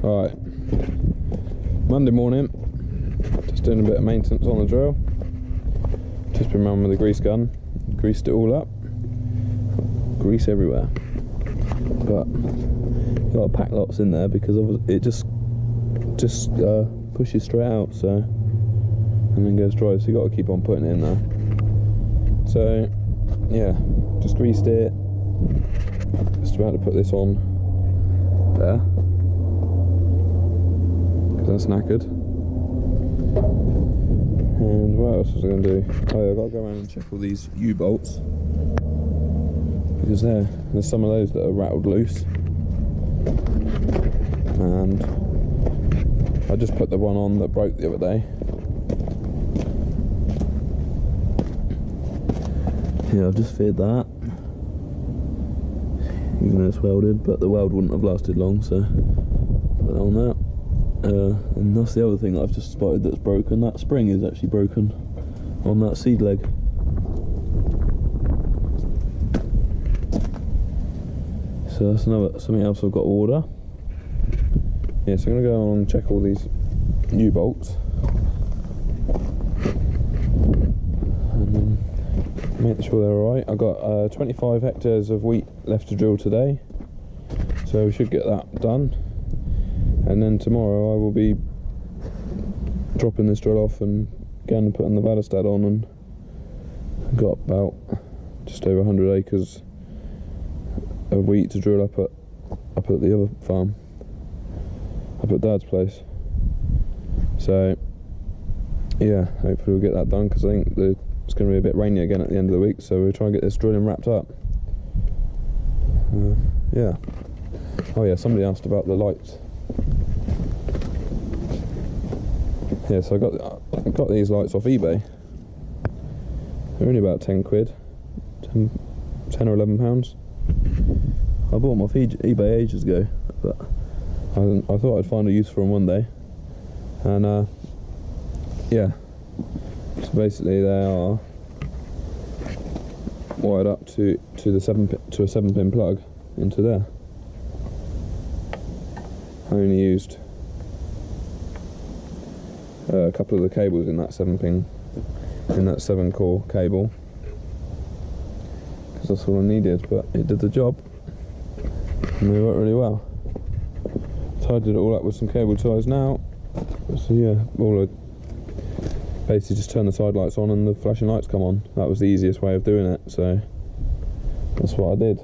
Alright, Monday morning, just doing a bit of maintenance on the drill. Just been running with the grease gun, greased it all up. Grease everywhere. But you got to pack lots in there because it just pushes straight out, so, and then goes dry, so you got to keep on putting it in there. So yeah, just greased it. Just about to put this on there because that's knackered. And what else was I going to do? Oh, I've got to go around and check all these U-bolts because there's some of those that are rattled loose. And I just put the one on that broke the other day. Yeah, I've just fitted that. Even though it's welded, but the weld wouldn't have lasted long, so put that on there. And that's the other thing that I've just spotted that's broken. That spring is actually broken on that seed leg. So that's something else I've got to order. Yeah, so I'm going to go on and check all these U-bolts and make sure they're alright. I've got 25 hectares of wheat left to drill today, so we should get that done. And then tomorrow I will be dropping this drill off and again putting the Valistad on, and I've got about just over 100 acres of wheat to drill up at the other farm, up at Dad's place. So yeah, hopefully we'll get that done because I think it's going to be a bit rainy again at the end of the week, so we'll try and get this drilling wrapped up. Yeah. Oh yeah, somebody asked about the lights. Yeah, so I got these lights off eBay. They're only about 10 quid, 10 or 11 pounds. I bought them off eBay ages ago, but I thought I'd find a use for them one day. And yeah, so basically they are wired up to a 7-pin plug into there. I only used a couple of the cables in that 7-core cable because that's all I needed, but it did the job and they work really well. Tied it all up with some cable ties now. So yeah, all I basically just turn the side lights on and the flashing lights come on. That was the easiest way of doing it, so that's what I did.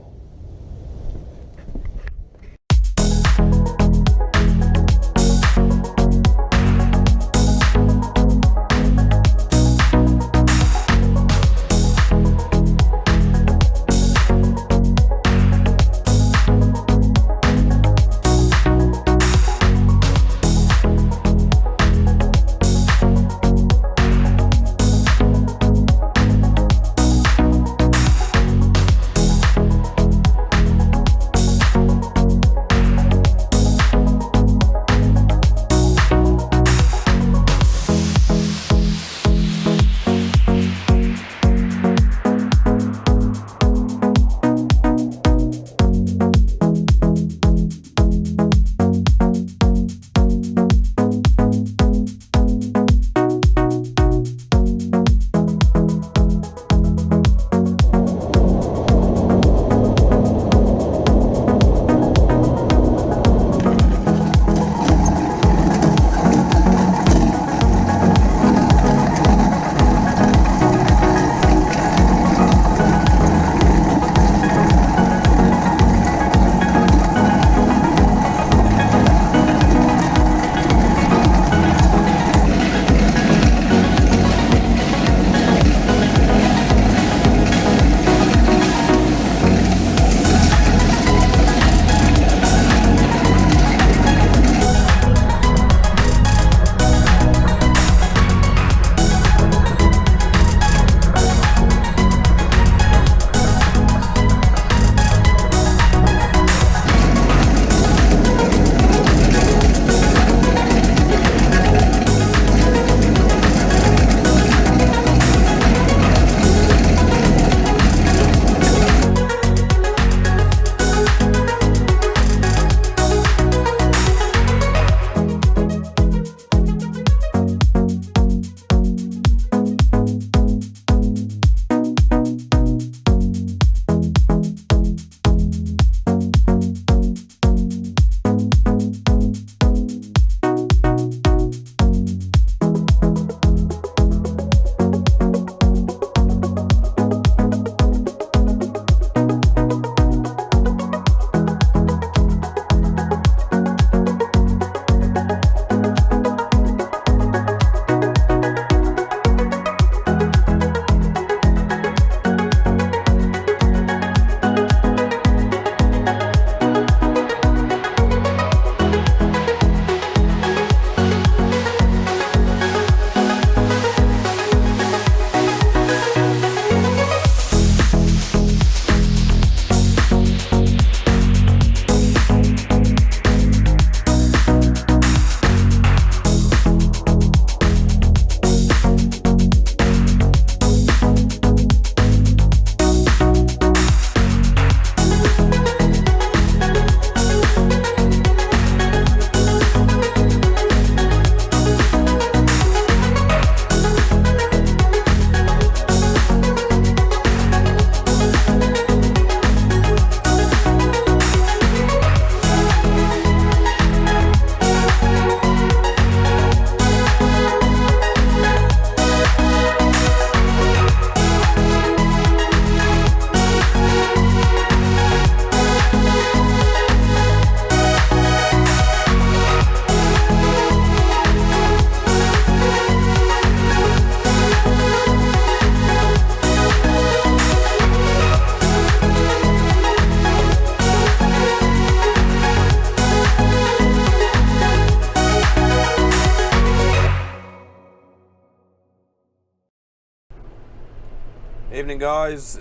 Evening guys,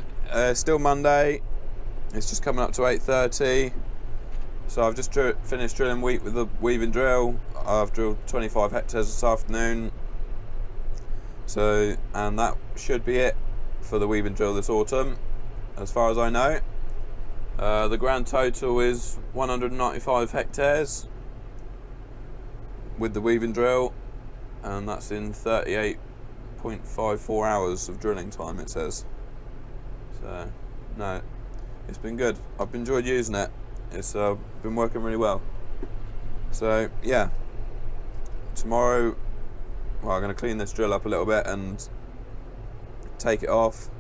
still Monday, it's just coming up to 8:30, so I've just finished drilling wheat with the weaving drill. I've drilled 25 hectares this afternoon, and that should be it for the weaving drill this autumn, as far as I know. The grand total is 195 hectares with the weaving drill, and that's in 38.54 hours of drilling time, it says. So no, it's been good. I've enjoyed using it. It's been working really well. So yeah, tomorrow, well, I'm going to clean this drill up a little bit and take it off,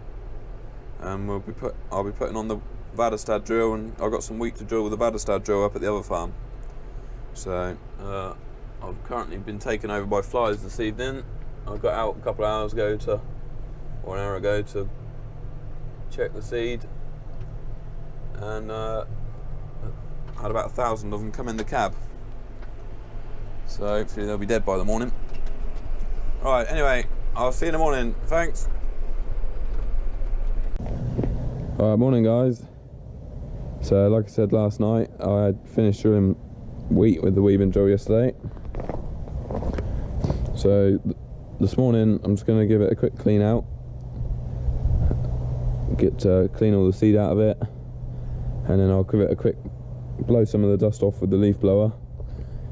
and I'll be putting on the Väderstad drill, and I've got some wheat to drill with the Väderstad drill up at the other farm. So I've currently been taken over by flies this evening. I got out a couple of hours ago or an hour ago to check the seed, and I had about 1,000 of them come in the cab. So hopefully they'll be dead by the morning. Alright, anyway, I'll see you in the morning. Thanks. Alright, morning guys. So like I said last night, I had finished drilling wheat with the weaving drill yesterday. So this morning I'm just going to give it a quick clean out, clean all the seed out of it, and then I'll give it a quick blow some of the dust off with the leaf blower,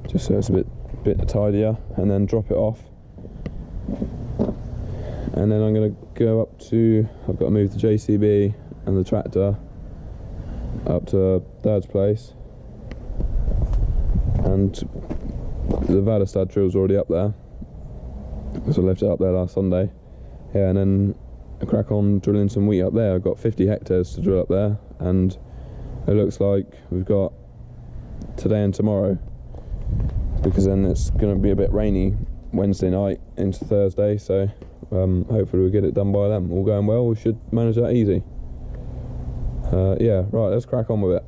just so it's a bit tidier, and then drop it off. And then I'm going to go up to, I've got to move the JCB and the tractor up to Dad's place, and the Väderstad drill's already up there, because I left it up there last Sunday. Yeah, and then I crack on drilling some wheat up there. I've got 50 hectares to drill up there, and it looks like we've got today and tomorrow, because then it's going to be a bit rainy Wednesday night into Thursday, so hopefully we'll get it done by then. All going well, we should manage that easy. Yeah, right, let's crack on with it.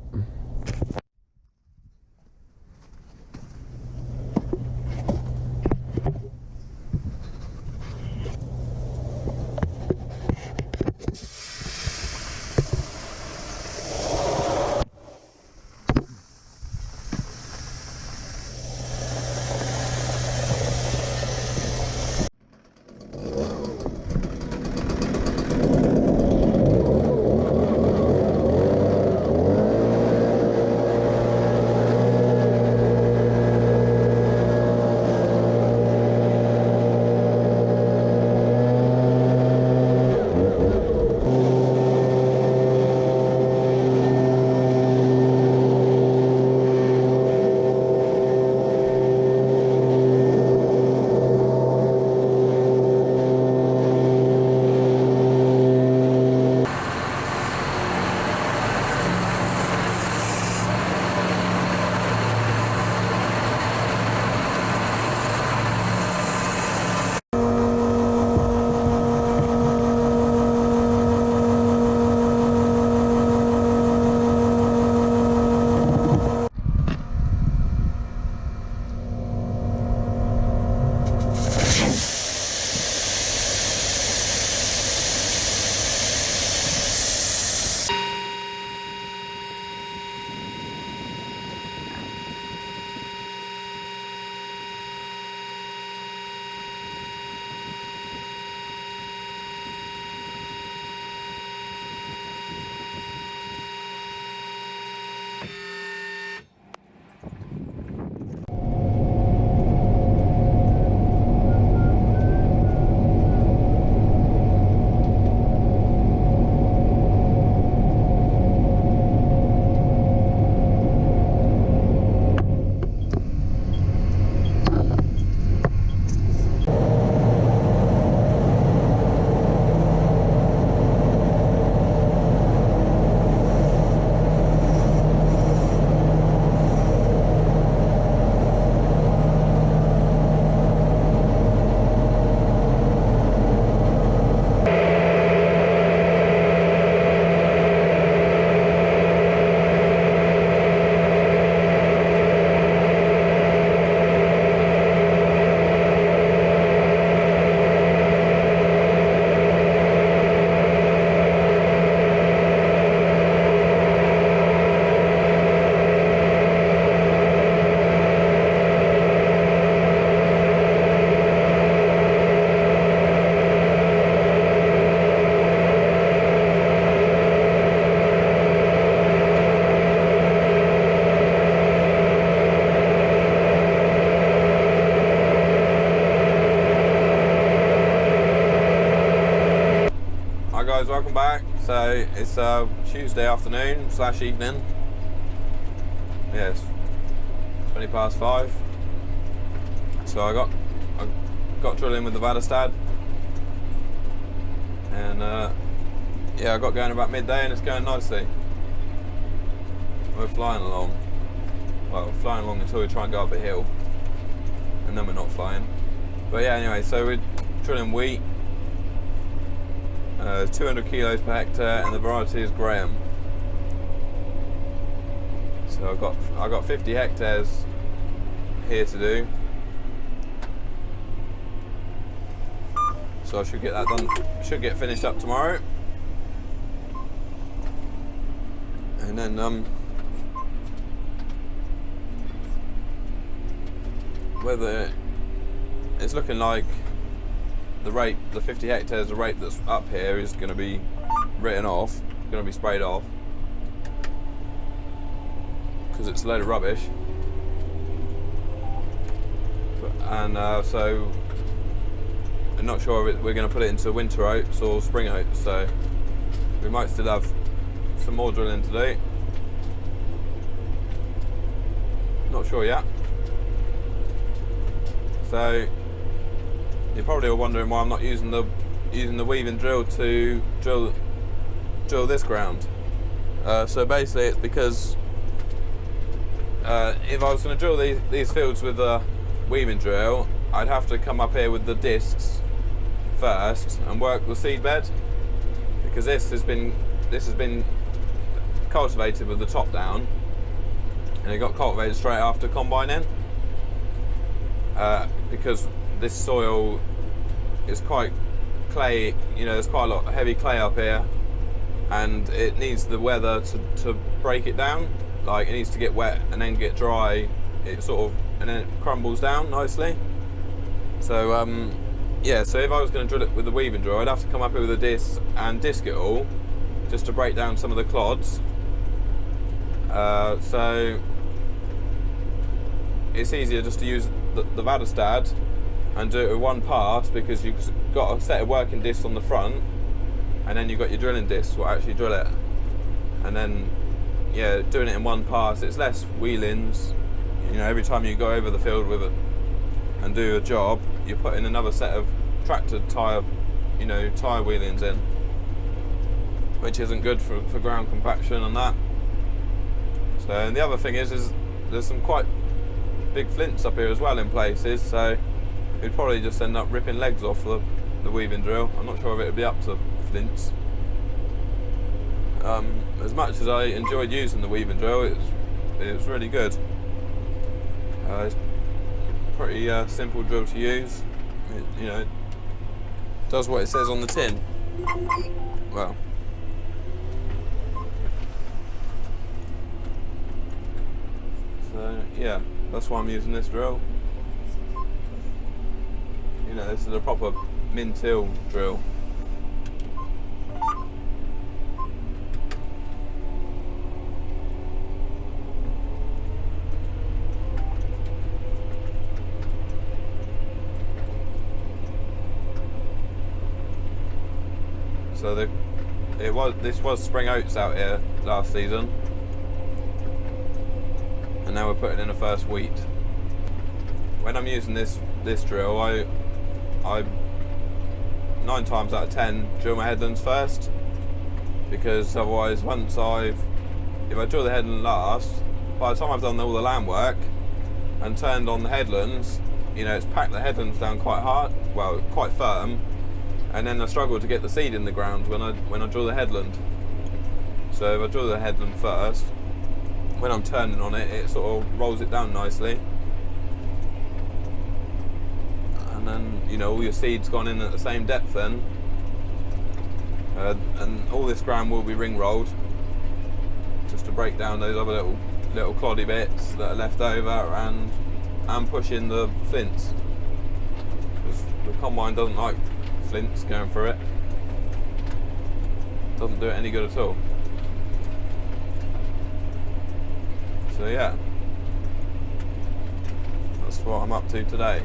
welcome back. So it's Tuesday afternoon / evening. Yes, 5:20. So I got drilling with the Väderstad, and yeah, I got going about midday, and it's going nicely. We're flying along. Well, we're flying along until we try and go up a hill, and then we're not flying. But yeah, anyway, so we're drilling wheat. 200 kilos per hectare, and the variety is Graham. So I got 50 hectares here to do. So I should get that done. Should get finished up tomorrow, and then whether it's looking like the 50 hectares, the rate that's up here is going to be written off, going to be sprayed off, because it's a load of rubbish. And so I'm not sure if we're going to put it into winter oats or spring oats, so we might still have some more drilling to do. Not sure yet. So you're probably all wondering why I'm not using the weaving drill to drill this ground. So basically, it's because if I was going to drill these fields with a weaving drill, I'd have to come up here with the discs first and work the seed bed, because this has been cultivated with the top down, and it got cultivated straight after combining, because this soil is quite clay, you know, there's quite a lot of heavy clay up here, and it needs the weather to break it down. Like, it needs to get wet and then get dry, it sort of, and then it crumbles down nicely. So yeah, so if I was going to drill it with the weaving drill, I'd have to come up here with a disc and disc it all, just to break down some of the clods. So it's easier just to use the Väderstad and do it with one pass, because you've got a set of working discs on the front, and then you've got your drilling discs will actually drill it. And then, yeah, doing it in one pass, it's less wheelings. You know, every time you go over the field with it and do a job, you're putting another set of tractor tyre, you know, tyre wheelings in, which isn't good for ground compaction and that. So, and the other thing is there's some quite big flints up here as well in places, so we'd probably just end up ripping legs off the weaving drill. I'm not sure if it would be up to flints. As much as I enjoyed using the weaving drill, it was really good. It's a pretty simple drill to use. You know, it does what it says on the tin. Well, so yeah, that's why I'm using this drill. You know, this is a proper min-till drill. So this was spring oats out here last season, and now we're putting in the first wheat. When I'm using this drill, I 9 times out of 10 drill my headlands first, because otherwise if I drill the headland last, by the time I've done all the land work and turned on the headlands, you know, it's packed the headlands down quite hard, well, quite firm, and then I struggle to get the seed in the ground when I drill the headland. So if I drill the headland first, when I'm turning on it, it sort of rolls it down nicely, and then, you know, all your seed's gone in at the same depth then, and all this ground will be ring rolled, just to break down those other little cloddy bits that are left over, and push in the flints, because the combine doesn't like flints going through it. Doesn't do it any good at all. So yeah, that's what I'm up to today.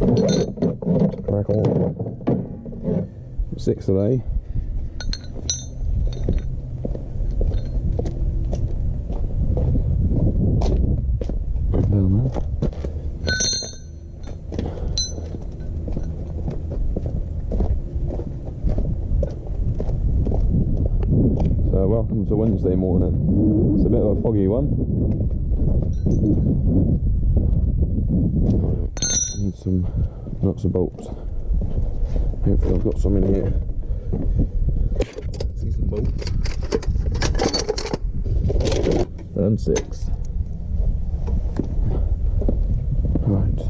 Crack on. 6 today. Down there. So welcome to Wednesday morning. It's a bit of a foggy one. Need some nuts and bolts. Hopefully I've got some in here. See some bolts. And 6. Right.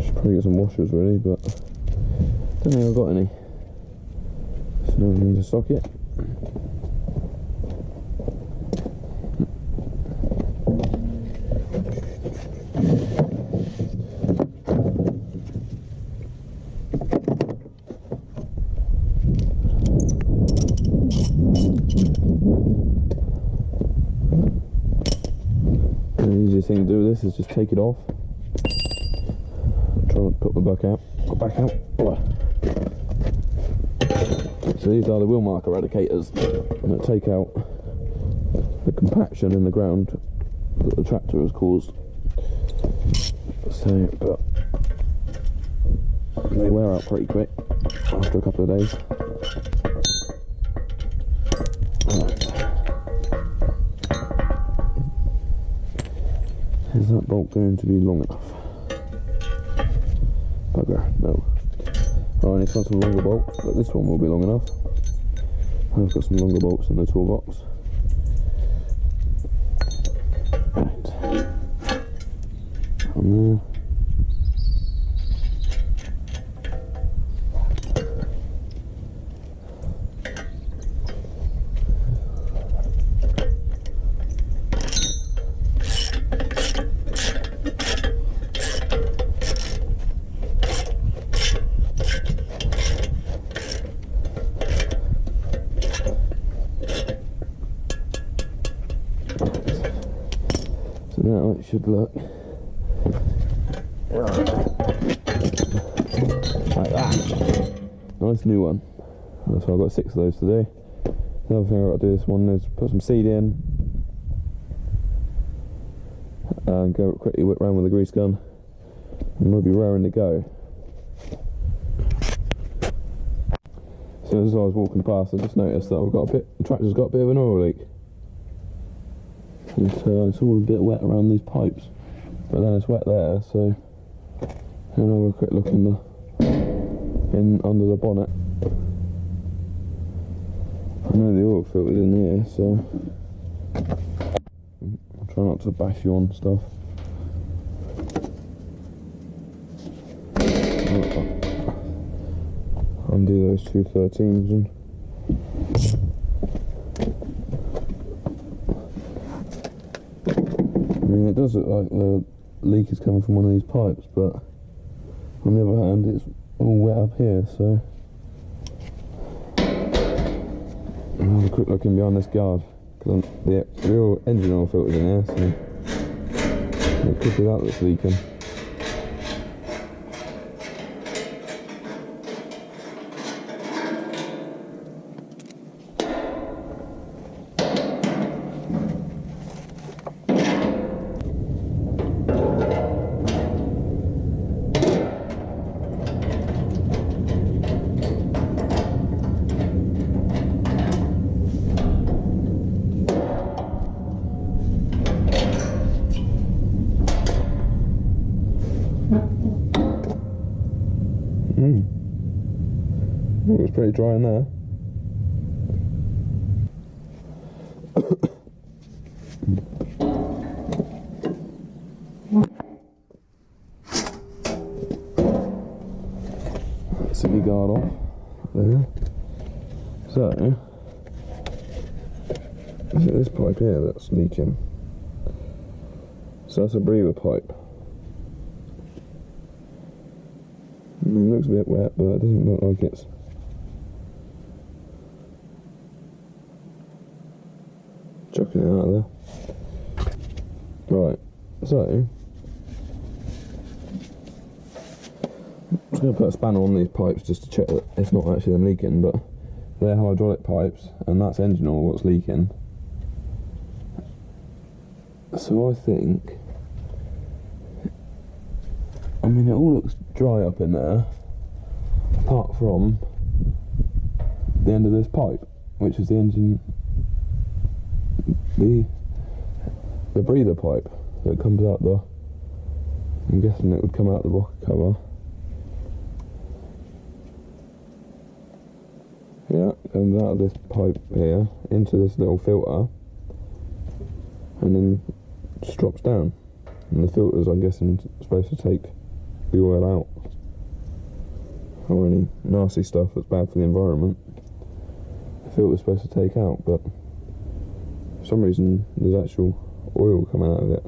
Should probably get some washers really, but don't think I've got any. So now I need a socket. The easiest thing to do with this is just take it off. Try not to put my back out. So these are the wheel mark eradicators, and they take out the compaction in the ground that the tractor has caused. So, but they wear out pretty quick after a couple of days. Is that bolt going to be long enough? Bugger, no. Oh, I need to find some longer bolts, but this one will be long enough. I've got some longer bolts in the toolbox. Right. On there. So now it should look like that. Nice new one. So I've got 6 of those today. The other thing I've got to do this one is put some seed in and go quickly whip around with a grease gun, and we'll be raring to go. So as I was walking past, I just noticed that the tractor's got a bit of an oil leak. It's all a bit wet around these pipes, but then it's wet there, so I'm gonna have a quick look in under the bonnet. I know the oil filter's in here, so I'll try not to bash you on stuff. Undo those 213s and I mean, it does look like the leak is coming from one of these pipes, but on the other hand, it's all wet up here, so I'll have a quick look in behind this guard, because the real engine oil filter's in here, so it could be that that's leaking. Oh, it's pretty dry in there. City guard off there. So, is it this pipe here that's leaking? So that's a breather pipe. I mean, it looks a bit wet, but it doesn't look like it's chucking it out of there. Right, so going to put a spanner on these pipes just to check that it's not actually them leaking, but they're hydraulic pipes and that's engine oil what's leaking. So I think, I mean, it all looks dry up in there apart from the end of this pipe, which is the engine, the breather pipe that comes out the, I'm guessing it would come out the rocker cover. Yeah, it comes out of this pipe here into this little filter and then just drops down, and the filters, I'm guessing, supposed to take the oil out or any nasty stuff that's bad for the environment. The filter's supposed to take out, but for some reason there's actual oil coming out of it.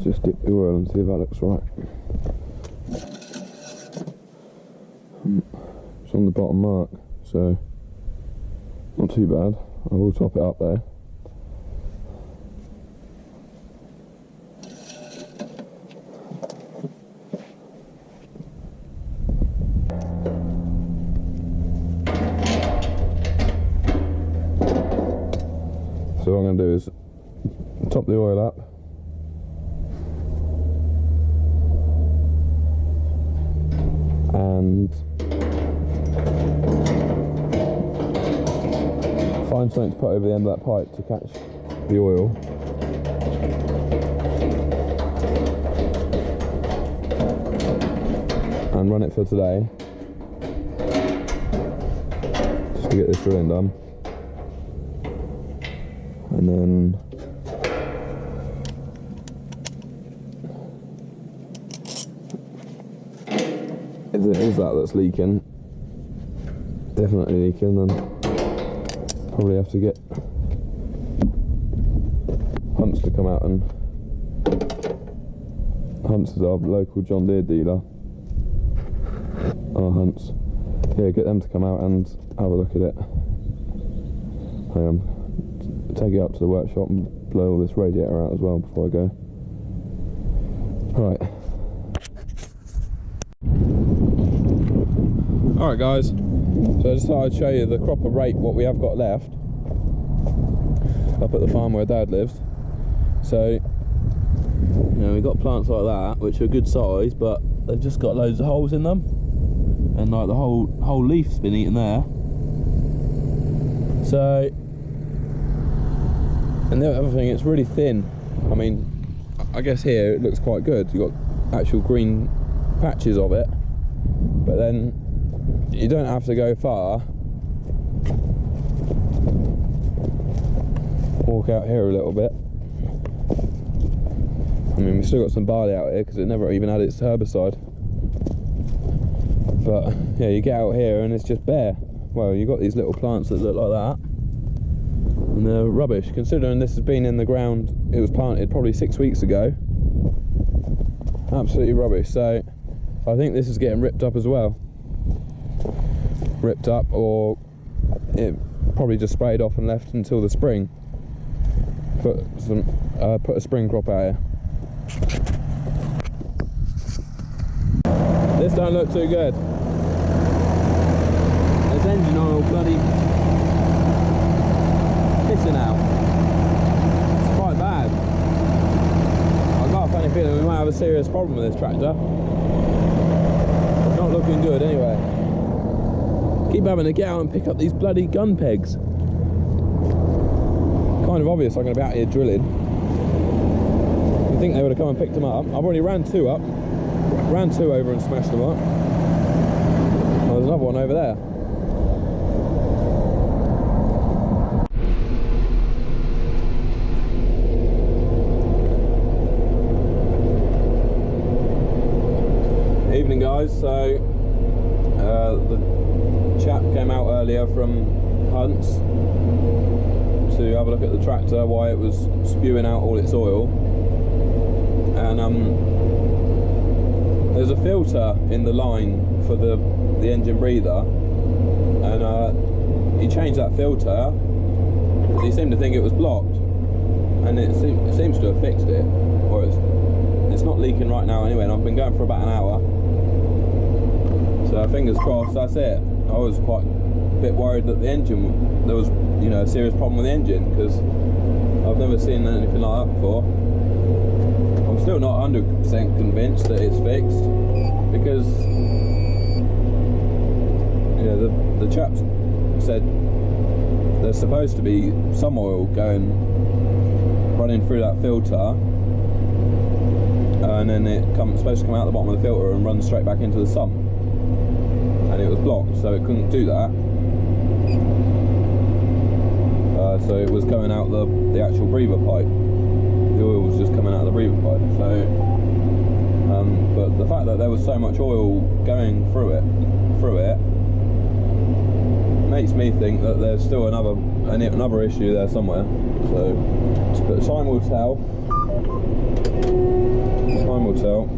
Just dip the oil and see if that looks right. It's on the bottom mark, so not too bad. I will top it up there. So what I'm going to do is top the oil up. And find something to put over the end of that pipe to catch the oil. And run it for today. Just to get this drilling done. And then if it is that's leaking, definitely leaking, then probably have to get Hunts to come out, and Hunts is our local John Deere dealer. Our Hunts. Yeah, get them to come out and have a look at it. Take it up to the workshop and blow all this radiator out as well before I go. Right. Alright guys, so I just thought I'd show you the cropper rake, what we have got left up at the farm where Dad lives. So, you know, we've got plants like that which are good size, but they've just got loads of holes in them, and like the whole leaf's been eaten there. So, and the other thing, it's really thin. I mean, I guess here it looks quite good, you've got actual green patches of it, but then you don't have to go far. Walk out here a little bit. I mean, we've still got some barley out here because it never even had its herbicide. But yeah, you get out here and it's just bare. Well, you've got these little plants that look like that, and they're rubbish. Considering this has been in the ground, it was planted probably 6 weeks ago. Absolutely rubbish. So I think this is getting ripped up as well. Ripped up, or it probably just sprayed off and left until the spring. Put a spring crop out here. This don't look too good. There's engine oil bloody pissing out. It's quite bad. I've got a funny feeling we might have a serious problem with this tractor. It's not looking good anyway. Keep having to get out and pick up these bloody gun pegs. Kind of obvious I'm going to be out here drilling. You'd think they would have come and picked them up. I've already ran two up. Ran two over and smashed them up. Oh, there's another one over there. Evening guys, so the chap came out earlier from Hunts to have a look at the tractor, why it was spewing out all its oil, and there's a filter in the line for the engine breather, and he changed that filter because he seemed to think it was blocked, and it seems to have fixed it, or it's not leaking right now anyway, and I've been going for about an hour, so fingers crossed that's it. I was quite a bit worried that the engine, there was, you know, a serious problem with the engine, because I've never seen anything like that before. I'm still not 100% convinced that it's fixed, because you know, the chaps said there's supposed to be some oil running through that filter, and then supposed to come out the bottom of the filter and run straight back into the sump, and it was blocked, so it couldn't do that. So it was coming out the actual breather pipe. The oil was just coming out of the breather pipe. So, but the fact that there was so much oil going through it, makes me think that there's still another issue there somewhere. So, but time will tell. Time will tell.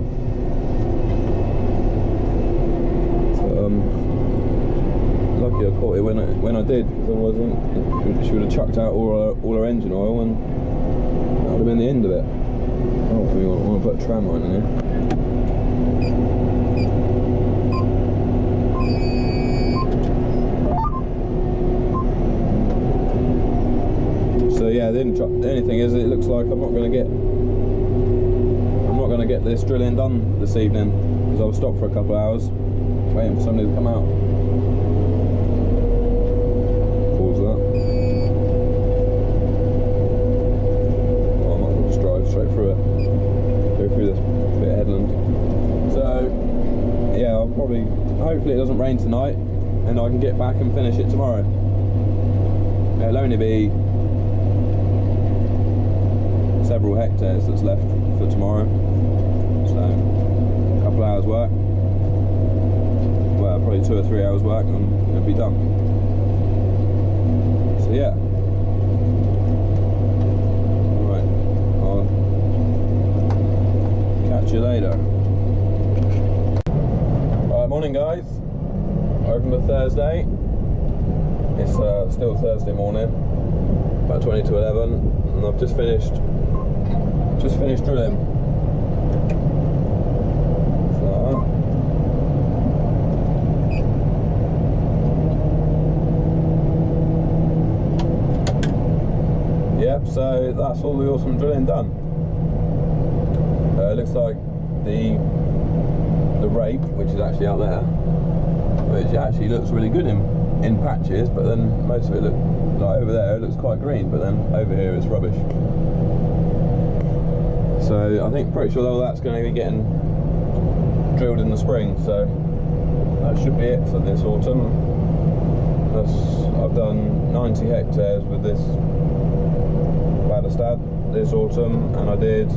Lucky I caught it when I did, because otherwise she would have chucked out all her engine oil, and that would have been the end of it. Oh, we want to put a tram line in here. So yeah, the only thing is, it looks like I'm not going to get this drilling done this evening, because I was stopped for a couple of hours waiting for somebody to come out. Pause that. Oh, I might as well just drive straight through it. Go through this bit of headland. So yeah, hopefully it doesn't rain tonight, and I can get back and finish it tomorrow. It'll only be several hectares that's left for tomorrow, so a couple of hours work, well, probably 2 or 3 hours work, and it'll be done. So yeah, right, I'll catch you later. Alright, morning guys, welcome to Thursday. It's still Thursday morning, about 20 to 11, and I've just finished drilling. So, yep, so that's all the awesome drilling done. It looks like the rape, which is actually out there, which actually looks really good in patches, but then most of it like over there, it looks quite green, but then over here it's rubbish. So I think pretty sure all that's going to be getting drilled in the spring, so that should be it for this autumn. I've done 90 hectares with this Badastad this autumn, and I did,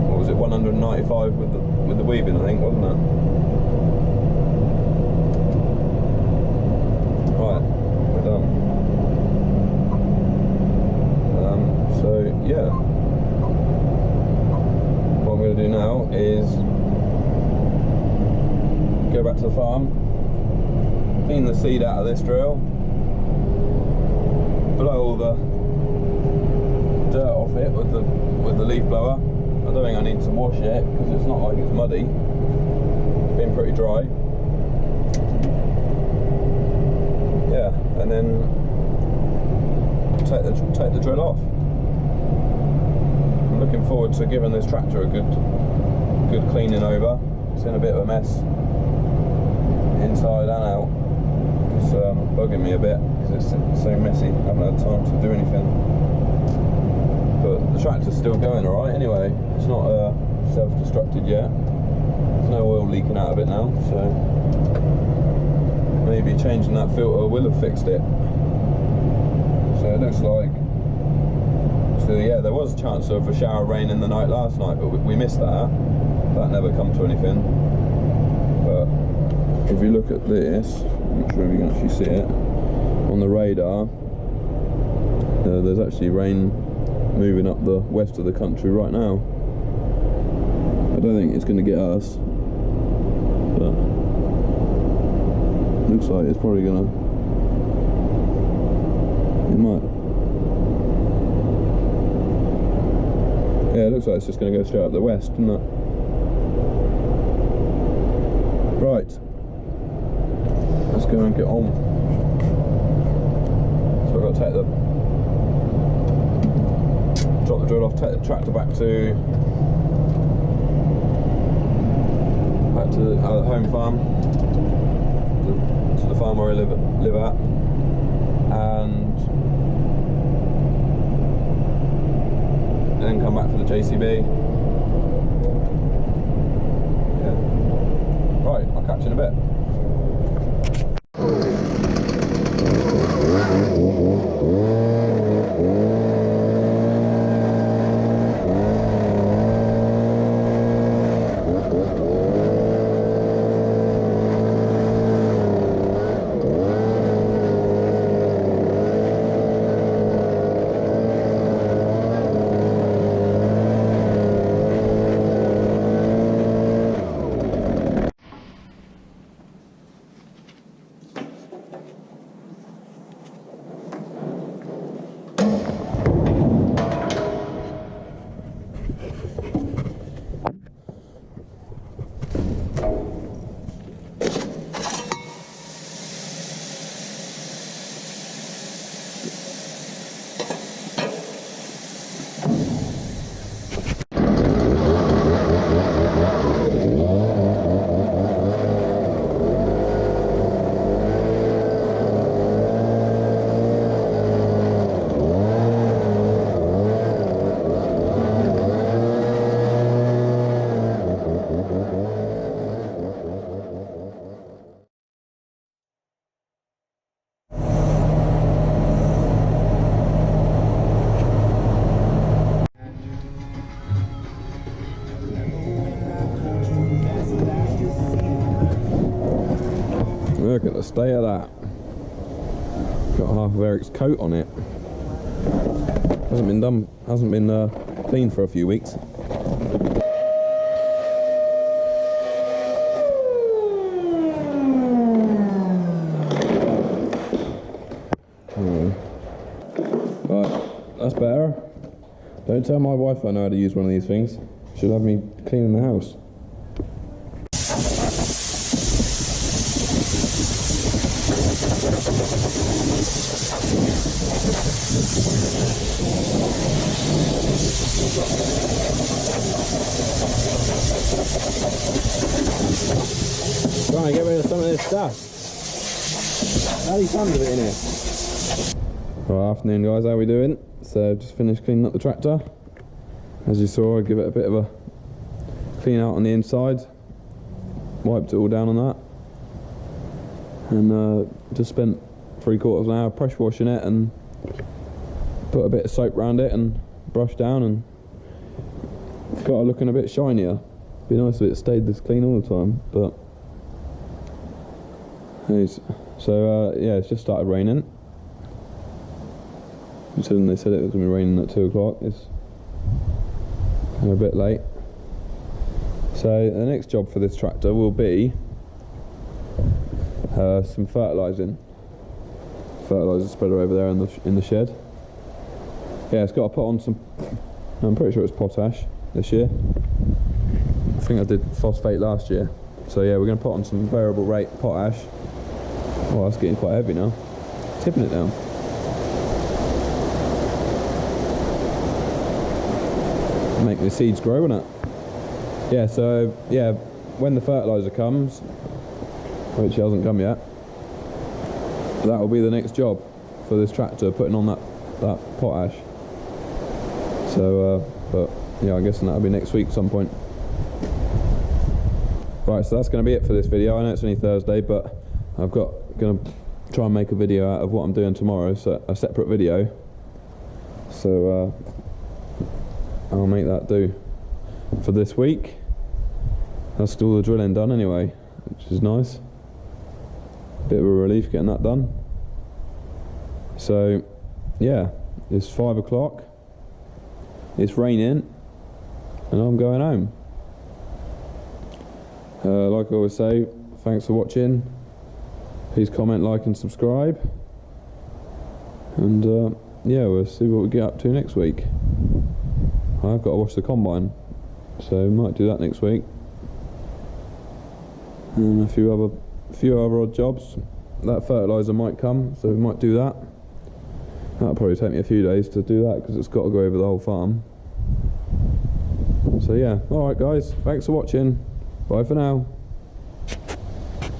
what was it, 195 with the weaving, I think, wasn't it? Right, we're done. So yeah, what I'm going to do now is go back to the farm, clean the seed out of this drill, blow all the dirt off it with the leaf blower. I don't think I need to wash it because it's not like it's muddy, it's been pretty dry. Yeah, and then take the drill off. I'm looking forward to giving this tractor a good cleaning over. It's in a bit of a mess inside and out. It's bugging me a bit because it's so messy. I haven't had time to do anything. But the tractor's still going alright anyway. It's not self-destructed yet. There's no oil leaking out of it now, so maybe changing that filter will have fixed it. So it looks like, so yeah, there was a chance of a shower of rain in the night last night, but we missed that. That never come to anything. But if you look at this, I'm not sure if you can actually see it on the radar, there's actually rain moving up the west of the country right now. I don't think it's going to get us, but looks like it's probably going to. It might. Yeah, it looks like it's just going to go straight up the west, doesn't it? Right. Let's go and get on. So I've got to drop the drill off, take the tractor back to the home farm, to the farm where I live at, and then come back for the JCB. Yeah. Right, I'll catch you in a bit. Look at the state of that. Got half of Eric's coat on it. Hasn't been cleaned for a few weeks. Right, that's better. Don't tell my wife I know how to use one of these things. She'll have me cleaning the house. Trying to get rid of some of this stuff. Bloody tons of it in here. Right, afternoon guys, how we doing? So just finished cleaning up the tractor. As you saw, I give it a bit of a clean out on the inside. Wiped it all down on that. And just spent 3/4 of an hour pressure washing it and put a bit of soap around it and brushed down, and it's got it looking a bit shinier. Be nice if it stayed this clean all the time, but so yeah, it's just started raining. They said it was going to be raining at 2 o'clock. It's a bit late. So the next job for this tractor will be some fertilising. Fertiliser spreader over there in the shed. Yeah, it's got to put on some. I'm pretty sure it's potash this year. I think I did phosphate last year. So yeah, we're going to put on some variable rate potash. Oh, that's getting quite heavy now. Tipping it down. Make the seeds grow, innit? Yeah, so yeah, when the fertiliser comes, which hasn't come yet, that will be the next job for this tractor, putting on that potash. So, but yeah, I'm guessing that'll be next week at some point. Right, so that's going to be it for this video. I know it's only Thursday, but I've going to try and make a video out of what I'm doing tomorrow, so a separate video. So I'll make that do for this week. That's all the drilling done anyway, which is nice. Bit of a relief getting that done. So yeah, it's 5 o'clock, it's raining, and I'm going home. Like I always say, thanks for watching. Please comment, like and subscribe. And yeah, we'll see what we get up to next week. I've got to wash the combine, so we might do that next week. And a few other odd jobs. That fertiliser might come, so we might do that. That'll probably take me a few days to do that because it's got to go over the whole farm. So yeah, alright guys, thanks for watching. Bye for now.